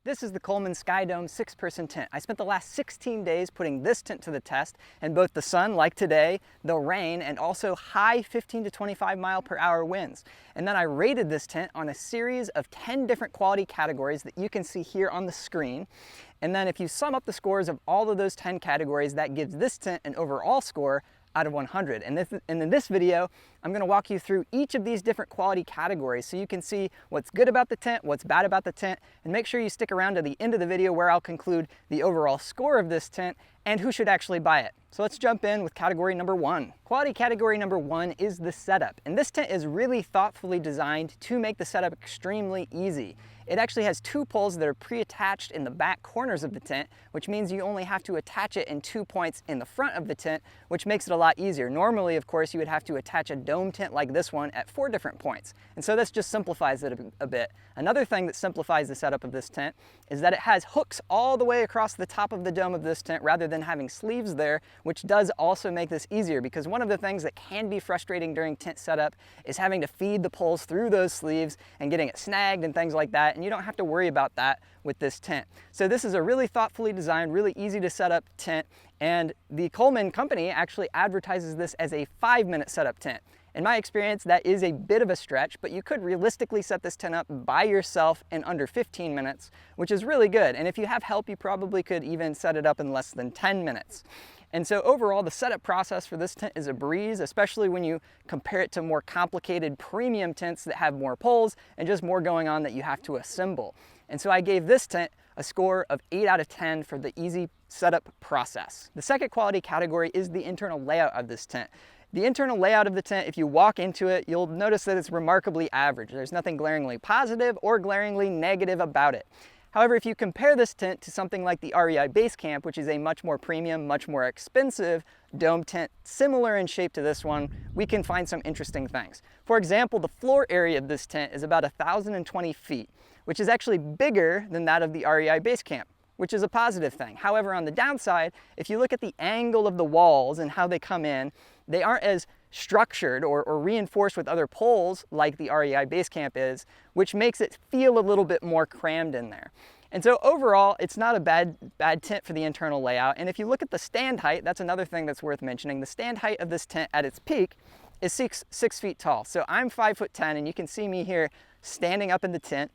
This is the Coleman Skydome 6-person tent. I spent the last 16 days putting this tent to the test in both the sun, like today, the rain, and also high 15 to 25 mile per hour winds. And then I rated this tent on a series of 10 different quality categories that you can see here on the screen. And then if you sum up the scores of all of those 10 categories, that gives this tent an overall score out of 100. And in this video, I'm gonna walk you through each of these different quality categories so you can see what's good about the tent, what's bad about the tent, and make sure you stick around to the end of the video where I'll conclude the overall score of this tent and who should actually buy it. So let's jump in with category number one. Quality category number one is the setup. And this tent is really thoughtfully designed to make the setup extremely easy. It actually has two poles that are pre-attached in the back corners of the tent, which means you only have to attach it in 2 points in the front of the tent, which makes it a lot easier. Normally, of course, you would have to attach a dome tent like this one at 4 different points. And so this just simplifies it a bit. Another thing that simplifies the setup of this tent is that it has hooks all the way across the top of the dome of this tent rather than having sleeves there, which does also make this easier, because one of the things that can be frustrating during tent setup is having to feed the poles through those sleeves and getting it snagged and things like that, and you don't have to worry about that with this tent. So this is a really thoughtfully designed, really easy to set up tent, and the Coleman company actually advertises this as a 5-minute setup tent. In my experience, that is a bit of a stretch, but you could realistically set this tent up by yourself in under 15 minutes, which is really good. And if you have help, you probably could even set it up in less than 10 minutes. And so overall, the setup process for this tent is a breeze, especially when you compare it to more complicated premium tents that have more poles and just more going on that you have to assemble. And so I gave this tent a score of 8 out of 10 for the easy setup process. The second quality category is the internal layout of this tent. The internal layout of the tent, if you walk into it, you'll notice that it's remarkably average. There's nothing glaringly positive or glaringly negative about it. However, if you compare this tent to something like the REI Base Camp, which is a much more premium, much more expensive dome tent, similar in shape to this one, we can find some interesting things. For example, the floor area of this tent is about 1,020 feet, which is actually bigger than that of the REI Base Camp, which is a positive thing. However, on the downside, if you look at the angle of the walls and how they come in, they aren't as structured or reinforced with other poles like the REI Base Camp is, which makes it feel a little bit more crammed in there. And so overall, it's not a bad tent for the internal layout. And if you look at the stand height, that's another thing that's worth mentioning. The stand height of this tent at its peak is 6 feet tall. So I'm 5'10", and you can see me here standing up in the tent,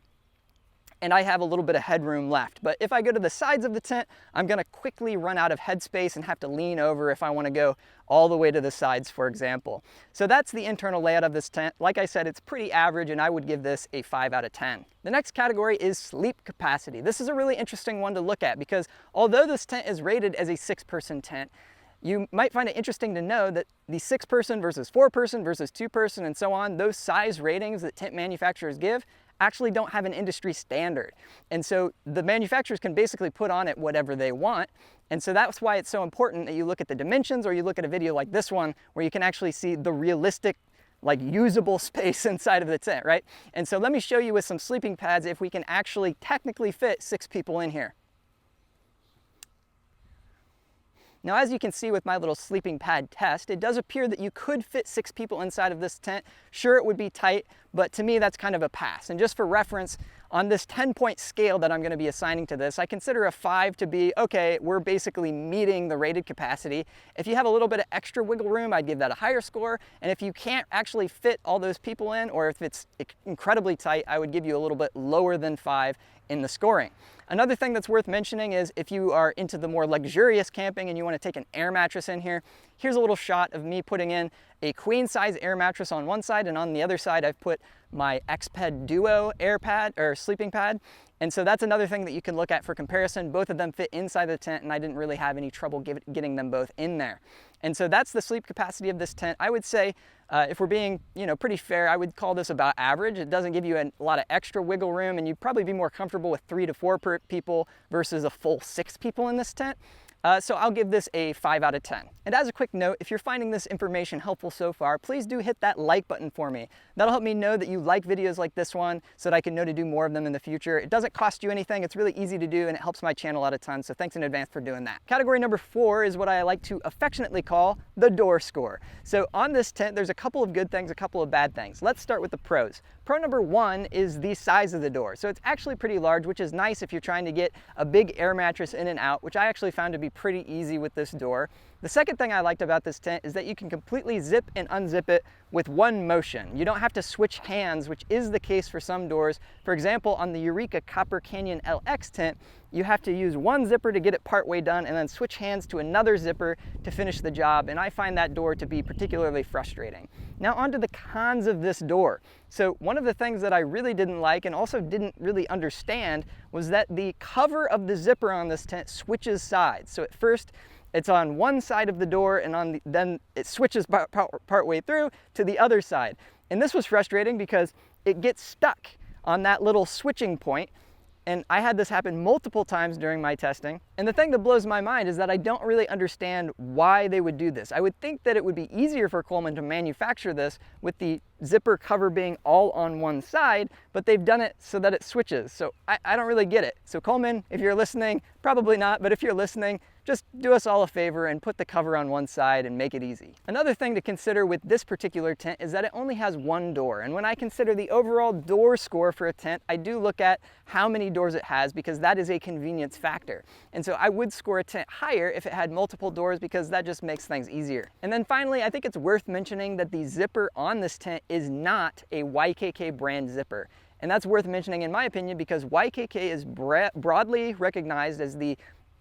and I have a little bit of headroom left. But if I go to the sides of the tent, I'm gonna quickly run out of headspace and have to lean over if I wanna go all the way to the sides, for example. So that's the internal layout of this tent. Like I said, it's pretty average, and I would give this a 5 out of 10. The next category is sleep capacity. This is a really interesting one to look at, because although this tent is rated as a 6-person tent, you might find it interesting to know that the 6-person versus 4-person versus 2-person and so on, those size ratings that tent manufacturers give actually don't have an industry standard. And so the manufacturers can basically put on it whatever they want. And so that's why it's so important that you look at the dimensions, or you look at a video like this one where you can actually see the realistic, like, usable space inside of the tent, right? And so let me show you with some sleeping pads if we can actually technically fit 6 people in here. Now, as you can see with my little sleeping pad test, it does appear that you could fit 6 people inside of this tent. Sure, it would be tight, but to me, that's kind of a pass. And just for reference, on this 10-point scale that I'm going to be assigning to this, I consider a 5 to be, okay, we're basically meeting the rated capacity. If you have a little bit of extra wiggle room, I'd give that a higher score. And if you can't actually fit all those people in, or if it's incredibly tight, I would give you a little bit lower than 5 in the scoring. Another thing that's worth mentioning is if you are into the more luxurious camping and you want to take an air mattress in here, here's a little shot of me putting in a queen size air mattress on one side, and on the other side I've put my Xped Duo air pad or sleeping pad. And so that's another thing that you can look at for comparison. Both of them fit inside the tent, and I didn't really have any trouble getting them both in there. And so that's the sleep capacity of this tent. I would say, if we're being, pretty fair, I would call this about average. It doesn't give you a lot of extra wiggle room, and you'd probably be more comfortable with 3 to 4 people versus a full 6 people in this tent. So I'll give this a 5 out of 10. And as a quick note, if you're finding this information helpful so far, please do hit that like button for me. That'll help me know that you like videos like this one so that I can know to do more of them in the future. It doesn't cost you anything. It's really easy to do, and it helps my channel out a ton. So thanks in advance for doing that. Category number 4 is what I like to affectionately call the door score. So on this tent, there's a couple of good things, a couple of bad things. Let's start with the pros. Pro number one is the size of the door. So it's actually pretty large, which is nice if you're trying to get a big air mattress in and out, which I actually found to be pretty easy with this door. The second thing I liked about this tent is that you can completely zip and unzip it with one motion. You don't have to switch hands, which is the case for some doors. For example, on the Eureka Copper Canyon LX tent, you have to use one zipper to get it partway done and then switch hands to another zipper to finish the job, and I find that door to be particularly frustrating. Now onto the cons of this door. So one of the things that I really didn't like and also didn't really understand was that the cover of the zipper on this tent switches sides. So at first it's on one side of the door and then it switches partway through to the other side. And this was frustrating because it gets stuck on that little switching point. And I had this happen multiple times during my testing. And the thing that blows my mind is that I don't really understand why they would do this. I would think that it would be easier for Coleman to manufacture this with the zipper cover being all on one side, but they've done it so that it switches. So I don't really get it. So Coleman, if you're listening, probably not, but if you're listening, just do us all a favor and put the cover on one side and make it easy. Another thing to consider with this particular tent is that it only has one door. And when I consider the overall door score for a tent, I do look at how many doors it has because that is a convenience factor. And so I would score a tent higher if it had multiple doors because that just makes things easier. And then finally, I think it's worth mentioning that the zipper on this tent is not a YKK brand zipper. And that's worth mentioning in my opinion because YKK is broadly recognized as the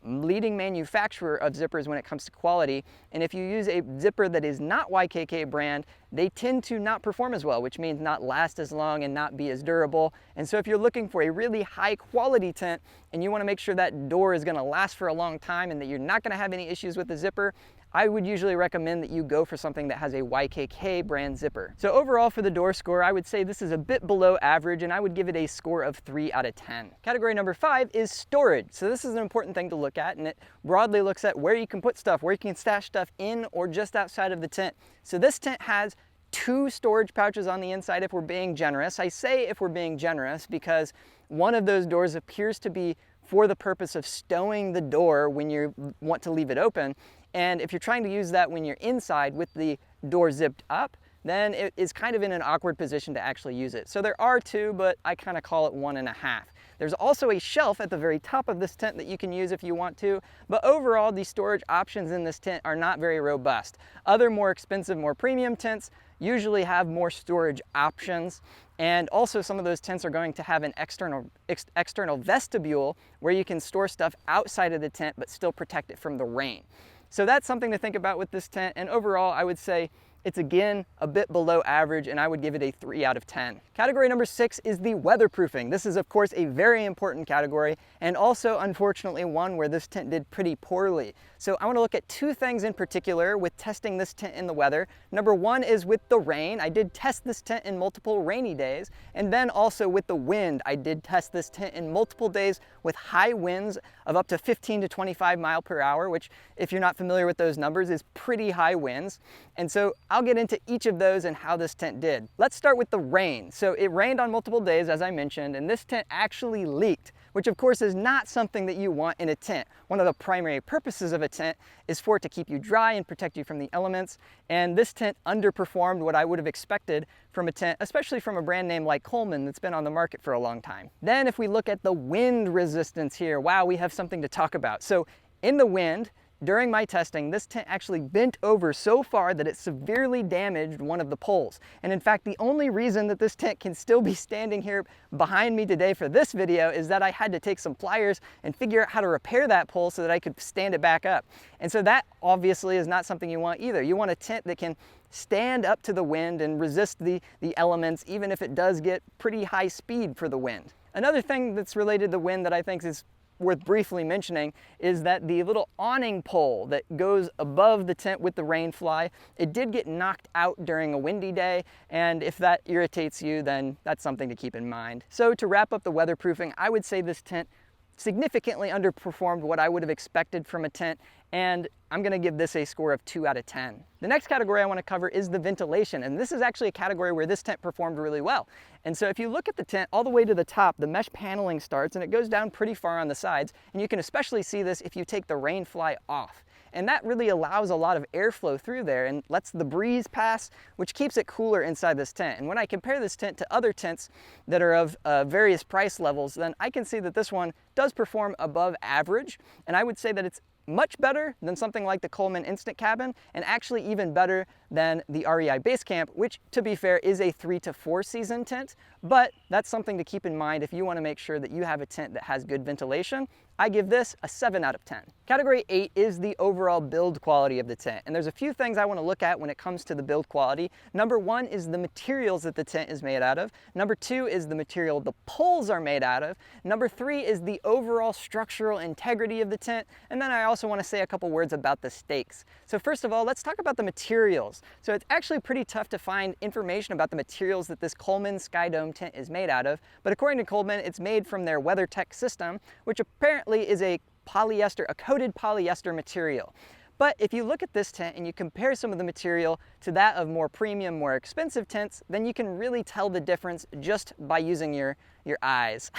leading manufacturer of zippers when it comes to quality. And if you use a zipper that is not YKK brand, they tend to not perform as well, which means not last as long and not be as durable. And so if you're looking for a really high quality tent and you want to make sure that door is going to last for a long time and that you're not going to have any issues with the zipper, I would usually recommend that you go for something that has a YKK brand zipper. So overall for the door score, I would say this is a bit below average and I would give it a score of 3 out of 10. Category number 5 is storage. So this is an important thing to look at, and it broadly looks at where you can put stuff, where you can stash stuff in or just outside of the tent. So this tent has 2 storage pouches on the inside if we're being generous. I say if we're being generous because one of those doors appears to be for the purpose of stowing the door when you want to leave it open. And if you're trying to use that when you're inside with the door zipped up, then it is kind of in an awkward position to actually use it. So there are 2, but I kind of call it 1.5. There's also a shelf at the very top of this tent that you can use if you want to, but overall the storage options in this tent are not very robust. Other more expensive, more premium tents usually have more storage options, and also some of those tents are going to have an external vestibule where you can store stuff outside of the tent but still protect it from the rain. So that's something to think about with this tent, and overall I would say it's again a bit below average and I would give it a 3 out of 10. Category number 6 is the weatherproofing. This is of course a very important category and also unfortunately one where this tent did pretty poorly. So I want to look at 2 things in particular with testing this tent in the weather. Number 1 is with the rain. I did test this tent in multiple rainy days, and then also with the wind. I did test this tent in multiple days with high winds of up to 15 to 25 mile per hour, which if you're not familiar with those numbers is pretty high winds. And so I'll get into each of those and how this tent did. Let's start with the rain. So it rained on multiple days, as I mentioned, and this tent actually leaked, which of course is not something that you want in a tent. One of the primary purposes of a tent is for it to keep you dry and protect you from the elements, and this tent underperformed what I would have expected from a tent, especially from a brand name like Coleman that's been on the market for a long time. Then if we look at the wind resistance here, wow, we have something to talk about. So in the wind, during my testing, this tent actually bent over so far that it severely damaged one of the poles. And in fact, the only reason that this tent can still be standing here behind me today for this video is that I had to take some pliers and figure out how to repair that pole so that I could stand it back up. And so that obviously is not something you want either. You want a tent that can stand up to the wind and resist the elements, even if it does get pretty high speed for the wind. Another thing that's related to wind that I think is worth briefly mentioning is that the little awning pole that goes above the tent with the rain fly, it did get knocked out during a windy day, and if that irritates you, then that's something to keep in mind. So to wrap up the weatherproofing, I would say this tent significantly underperformed what I would have expected from a tent, and I'm going to give this a score of 2 out of 10. The next category I want to cover is the ventilation, and this is actually a category where this tent performed really well. And so if you look at the tent all the way to the top, the mesh paneling starts and it goes down pretty far on the sides, and you can especially see this if you take the rain fly off. and that really allows a lot of airflow through there and lets the breeze pass, which keeps it cooler inside this tent. And when I compare this tent to other tents that are of various price levels, then I can see that this one does perform above average, and I would say that it's much better than something like the Coleman Instant Cabin, and actually even better than the REI Base Camp, which, to be fair, is a 3 to 4 season tent, but that's something to keep in mind if you want to make sure that you have a tent that has good ventilation. I give this a 7 out of 10. Category 8 is the overall build quality of the tent, and there's a few things I want to look at when it comes to the build quality. Number 1 is the materials that the tent is made out of. Number 2 is the material the poles are made out of. Number 3 is the overall structural integrity of the tent, and then I also want to say a couple words about the stakes. So first of all, let's talk about the materials. So it's actually pretty tough to find information about the materials that this Coleman Skydome tent is made out of, but according to Coleman, it's made from their WeatherTech system, which apparently is a coated polyester material. But if you look at this tent and you compare some of the material to that of more premium, more expensive tents, then you can really tell the difference just by using your eyes.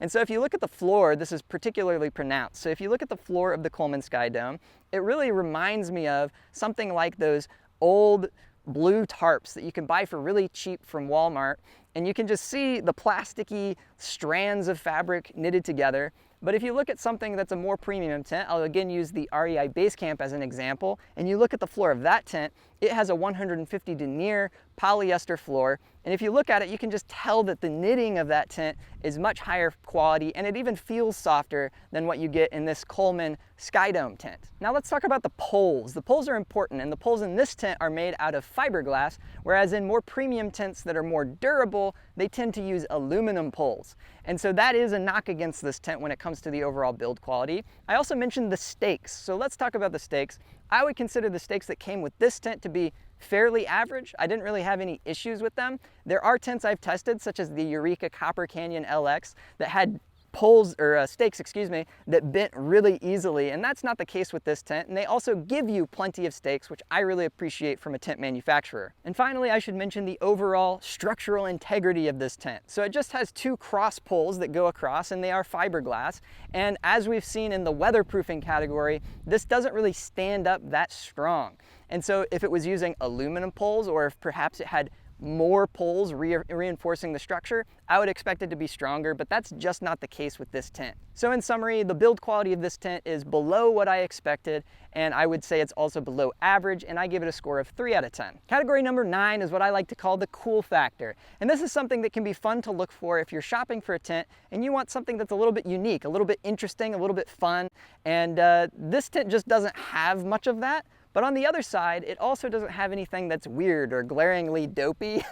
And so if you look at the floor, this is particularly pronounced. So if you look at the floor of the Coleman Skydome, it really reminds me of something like those old blue tarps that you can buy for really cheap from Walmart, and you can just see the plasticky strands of fabric knitted together. But if you look at something that's a more premium tent, I'll again use the REI Base Camp as an example, and you look at the floor of that tent, it has a 150 denier polyester floor, and if you look at it, you can just tell that the knitting of that tent is much higher quality, and it even feels softer than what you get in this Coleman Skydome tent. Now let's talk about the poles. The poles are important, and the poles in this tent are made out of fiberglass, whereas in more premium tents that are more durable, they tend to use aluminum poles. And so that is a knock against this tent when it comes to the overall build quality. I also mentioned the stakes, so let's talk about the stakes. I would consider the stakes that came with this tent to be fairly average. I didn't really have any issues with them. There are tents I've tested, such as the Eureka Copper Canyon LX, that had poles, or stakes, excuse me, that bent really easily, and that's not the case with this tent. And they also give you plenty of stakes, which I really appreciate from a tent manufacturer. And finally, I should mention the overall structural integrity of this tent. So it just has 2 cross poles that go across, and they are fiberglass. And as we've seen in the weatherproofing category, this doesn't really stand up that strong. And so if it was using aluminum poles, or if perhaps it had more poles reinforcing the structure, I would expect it to be stronger, but that's just not the case with this tent. So in summary, the build quality of this tent is below what I expected, and I would say it's also below average, and I give it a score of 3 out of 10. Category number 9 is what I like to call the cool factor. And this is something that can be fun to look for if you're shopping for a tent and you want something that's a little bit unique, a little bit interesting, a little bit fun, and this tent just doesn't have much of that. But on the other side, it also doesn't have anything that's weird or glaringly dopey.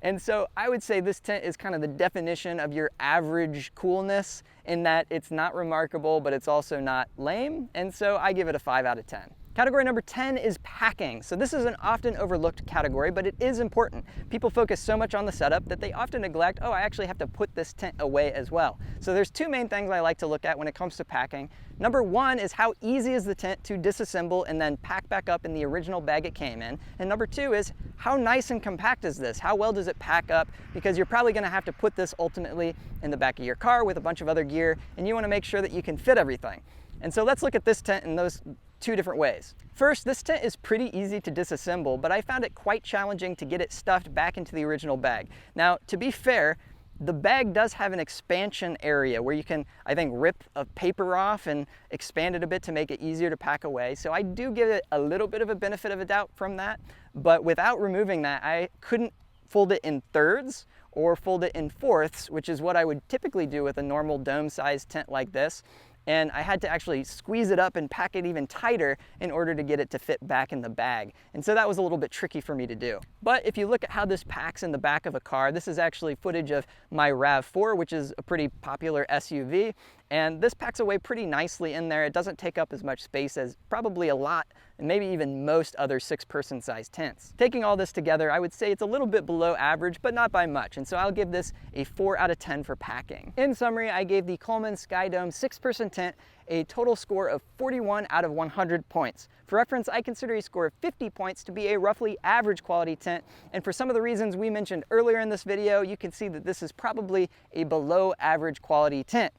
And so I would say this tent is kind of the definition of your average coolness, in that it's not remarkable, but it's also not lame. And so I give it a 5 out of 10. Category number 10 is packing. So this is an often overlooked category, but it is important. People focus so much on the setup that they often neglect, oh, I actually have to put this tent away as well. So there's 2 main things I like to look at when it comes to packing. Number 1 is how easy is the tent to disassemble and then pack back up in the original bag it came in. And number 2 is how nice and compact is this? How well does it pack up? Because you're probably gonna have to put this ultimately in the back of your car with a bunch of other gear, and you wanna make sure that you can fit everything. And so let's look at this tent in those 2 different ways. First, this tent is pretty easy to disassemble, but I found it quite challenging to get it stuffed back into the original bag. Now, to be fair, the bag does have an expansion area where you can, I think, rip a paper off and expand it a bit to make it easier to pack away. So I do give it a little bit of a benefit of a doubt from that, but without removing that, I couldn't fold it in thirds or fold it in fourths, which is what I would typically do with a normal dome-sized tent like this. And I had to actually squeeze it up and pack it even tighter in order to get it to fit back in the bag. And so that was a little bit tricky for me to do. But if you look at how this packs in the back of a car, this is actually footage of my RAV4, which is a pretty popular SUV. And this packs away pretty nicely in there. It doesn't take up as much space as probably a lot, and maybe even most other 6-person size tents. Taking all this together, I would say it's a little bit below average, but not by much. And so I'll give this a 4 out of 10 for packing. In summary, I gave the Coleman Skydome 6-person tent a total score of 41 out of 100 points. For reference, I consider a score of 50 points to be a roughly average quality tent, and for some of the reasons we mentioned earlier in this video, you can see that this is probably a below average quality tent.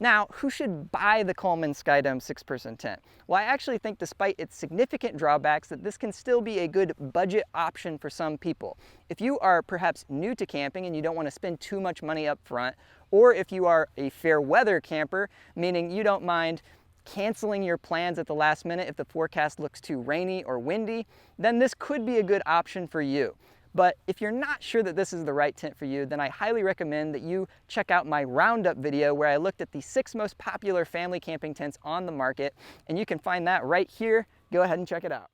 Now, who should buy the Coleman Skydome 6-person tent? Well, I actually think despite its significant drawbacks that this can still be a good budget option for some people. If you are perhaps new to camping and you don't want to spend too much money up front, or if you are a fair weather camper, meaning you don't mind canceling your plans at the last minute if the forecast looks too rainy or windy, then this could be a good option for you. But if you're not sure that this is the right tent for you, then I highly recommend that you check out my roundup video where I looked at the 6 most popular family camping tents on the market, and you can find that right here. Go ahead and check it out.